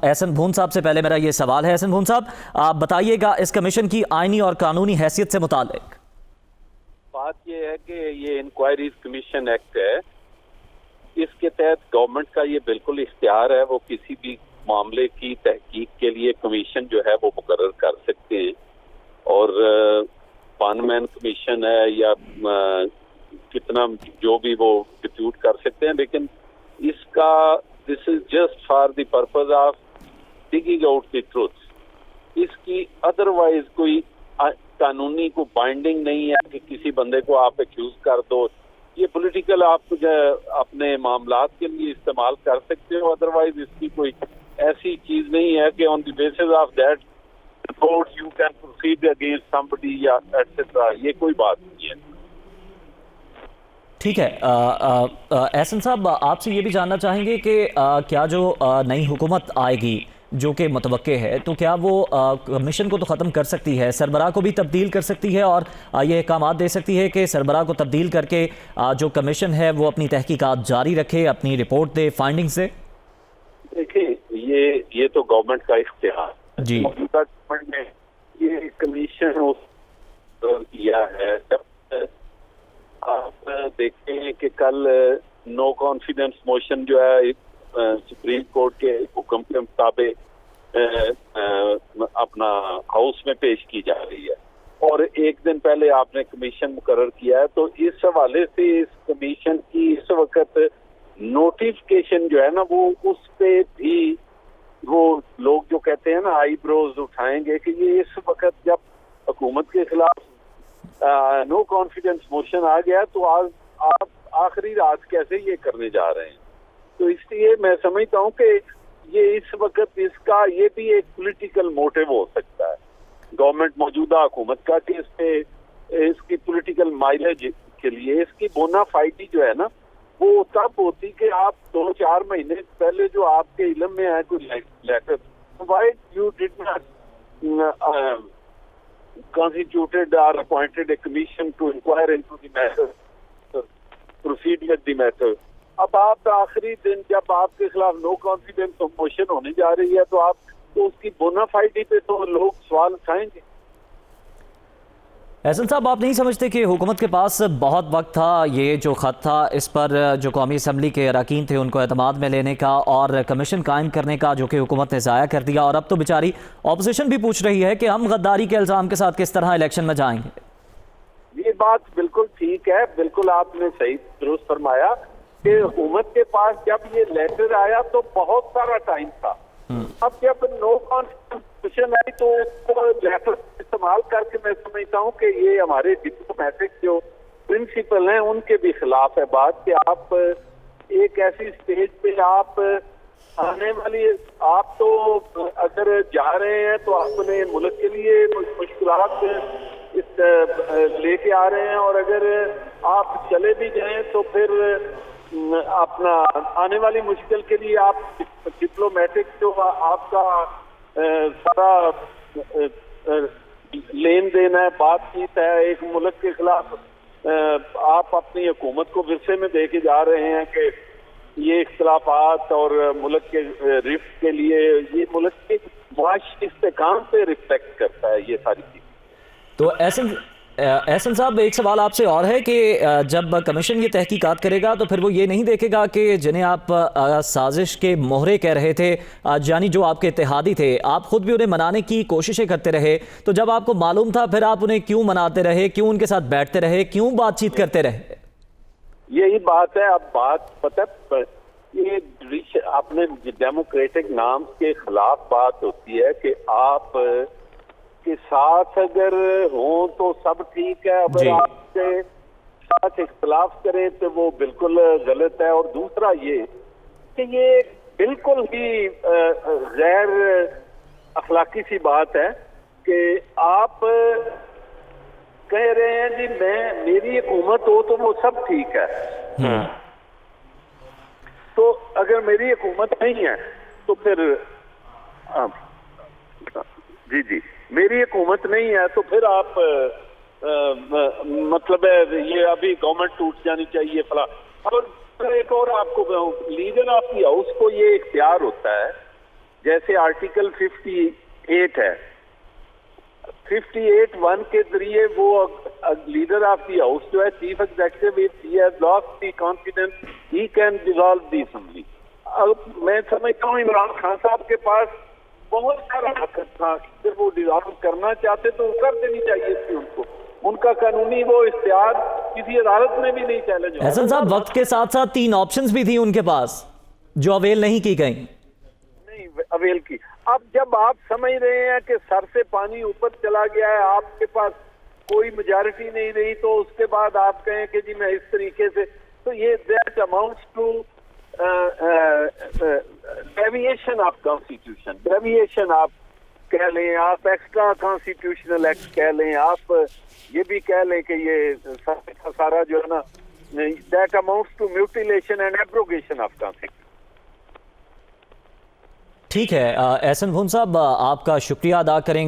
احسن بھون صاحب سے پہلے میرا یہ سوال ہے۔ احسن بھون صاحب، آپ بتائیے گا اس کمیشن کی آئینی اور قانونی حیثیت سے متعلق۔ بات یہ ہے کہ یہ انکوائریز کمیشن ایکٹ ہے، اس کے تحت گورنمنٹ کا یہ بالکل اختیار ہے، وہ کسی بھی معاملے کی تحقیق کے لیے کمیشن جو ہے وہ مقرر کر سکتے ہیں، اور پان مین کمیشن ہے یا کتنا جو بھی وہ ڈپیوٹ کر سکتے ہیں، لیکن اس کا this is just for the purpose of digging out the truth. اس کی ادروائز کوئی قانونی کو بائنڈنگ نہیں ہے کہ کسی بندے کو آپ ایکیوز کر دو۔ یہ پولیٹیکل آپ اپنے معاملات کے لیے استعمال کر سکتے ہو، ادروائز اس کی کوئی ایسی چیز نہیں ہے کہ on the basis of that report you can proceed against somebody یا ایٹسٹرا، یہ کوئی بات نہیں ہے۔ ٹھیک ہے احسن صاحب، آپ سے یہ بھی جاننا چاہیں گے کہ کیا جو نئی حکومت آئے گی جو کہ متوقع ہے، تو کیا وہ کمیشن کو تو ختم کر سکتی ہے، سربراہ کو بھی تبدیل کر سکتی ہے اور یہ احکامات دے سکتی ہے کہ سربراہ کو تبدیل کر کے جو کمیشن ہے وہ اپنی تحقیقات جاری رکھے، اپنی رپورٹ دے فائنڈنگ سے؟ دیکھیں یہ تو گورنمنٹ کا اختیار جی، گورنمنٹ نے یہ کمیشن کیا ہے۔ جب آپ دیکھیں کہ کل نو کانفیڈنس موشن جو ہے سپریم کورٹ کے حکم کے مطابق اپنا ہاؤس میں پیش کی جا رہی ہے، اور ایک دن پہلے آپ نے کمیشن مقرر کیا ہے، تو اس حوالے سے اس کمیشن کی اس وقت نوٹیفکیشن جو ہے نا، وہ اس پہ بھی وہ لوگ جو کہتے ہیں نا آئی بروز اٹھائیں گے کہ یہ اس وقت جب حکومت کے خلاف نو کانفیڈنس موشن آ گیا تو آپ آخری رات کیسے یہ کرنے جا رہے ہیں۔ تو اس لیے میں سمجھتا ہوں کہ یہ اس وقت اس کا یہ بھی ایک پولیٹیکل موٹیو ہو سکتا ہے گورنمنٹ موجودہ حکومت کا، کہ اس پہ اس کی پولیٹیکل مائلیج کے لیے اس کی بونا فائڈی جو ہے نا وہ تب ہوتی کہ آپ 2-4 مہینے پہلے جو آپ کے علم میں ہے کوئی letter, why you did not constituted or appointed a commission to inquire into the matter, proceed with the matter۔ اب آپ آخری دن جب آپ کے خلاف نو کانفیڈنس موشن ہونے جا رہی ہے تو آپ تو اس کی بونافائیڈی پہ تو لوگ سوال اٹھائیں گے۔ احسن صاحب، آپ نہیں سمجھتے کہ حکومت کے پاس بہت وقت تھا، یہ جو خط تھا اس پر جو قومی اسمبلی کے اراکین تھے ان کو اعتماد میں لینے کا اور کمیشن قائم کرنے کا، جو کہ حکومت نے ضائع کر دیا، اور اب تو بیچاری اپوزیشن بھی پوچھ رہی ہے کہ ہم غداری کے الزام کے ساتھ کس طرح الیکشن میں جائیں گے؟ یہ بات بالکل ٹھیک ہے، بالکل آپ نے صحیح درست فرمایا کہ حکومت کے پاس جب یہ لیٹر آیا تو بہت سارا ٹائم تھا۔ اب جب نو کانفیڈنس آئی تو لیٹر استعمال کر کے میں سمجھتا ہوں کہ یہ ہمارے ڈپلومیٹک جو پرنسپل ہیں ان کے بھی خلاف ہے بات، کہ آپ ایک ایسی سٹیج پہ آپ آنے والی آپ تو اگر جا رہے ہیں تو اپنے ملک کے لیے مشکلات لے کے آ رہے ہیں، اور اگر آپ چلے بھی جائیں تو پھر اپنا آنے والی مشکل کے لیے آپ ڈپلومیٹک جو آپ کا سارا لین دین ہے، بات چیت ہے ایک ملک کے خلاف، آپ اپنی حکومت کو ورثے میں دے کے جا رہے ہیں کہ یہ اختلافات اور ملک کے رفت کے لیے یہ ملک کے معاشی استحکام پہ ریفلیکٹ کرتا ہے یہ ساری چیز۔ تو احسن صاحب، ایک سوال آپ سے اور ہے کہ جب کمیشن یہ تحقیقات کرے گا تو پھر وہ یہ نہیں دیکھے گا کہ جنہیں آپ سازش کے مہرے کہہ رہے تھے، یعنی جو آپ کے اتحادی تھے، آپ خود بھی انہیں منانے کی کوششیں کرتے رہے، تو جب آپ کو معلوم تھا پھر آپ انہیں کیوں مناتے رہے، کیوں ان کے ساتھ بیٹھتے رہے، کیوں بات چیت کرتے رہے؟ یہی بات ہے۔ اب بات پتہ یہ اپنے ڈیموکریٹک نام کے خلاف بات ہوتی ہے کہ آپ کے ساتھ اگر ہوں تو سب ٹھیک ہے، اگر آپ کے ساتھ اختلاف کریں تو وہ بالکل غلط ہے۔ اور دوسرا یہ کہ یہ بالکل ہی غیر اخلاقی سی بات ہے کہ آپ کہہ رہے ہیں جی میری حکومت ہو تو وہ سب ٹھیک ہے، تو اگر میری حکومت نہیں ہے تو پھر جی میری حکومت نہیں ہے تو پھر آپ مطلب ہے یہ ابھی گورنمنٹ ٹوٹ جانی چاہیے فلاں۔ اور ایک اور آپ کو لیڈر آف دی ہاؤس کو یہ اختیار ہوتا ہے جیسے آرٹیکل 58 ہے، 58(1) کے ذریعے وہ لیڈر آف دی ہاؤس جو ہے chief executive, he has lost the confidence, he can dissolve the assembly. اب میں سمجھتا ہوں عمران خان صاحب کے پاس بہت سارا حق تھا، صرف وہ ڈیزالو کرنا چاہتے تو کر دینی چاہیے تھی ان کو. ان کا قانونی وہ اختیار کسی عدالت میں بھی نہیں چیلنج ہوا. احسن صاحب وقت کے ساتھ ساتھ 3 آپشنز بھی تھی ان کے پاس جو اویل نہیں کی گئیں. اویل کی. اب جب آپ سمجھ رہے ہیں کہ سر سے پانی اوپر چلا گیا ہے، آپ کے پاس کوئی میجارٹی نہیں رہی، تو اس کے بعد آپ کہیں کہ جی میں اس طریقے سے، تو یہ that amounts to deviation of constitution. Deviation آپ کہہ لیں، آپ ایکسٹرا کانسٹیٹیوشنل ایکٹ کہہ لیں، آپ یہ بھی کہہ لیں کہ یہ سارا جو ہے نا that amounts to mutilation and abrogation of constitution. ٹھیک ہے احسن بھون صاحب، آپ کا شکریہ ادا کریں گے.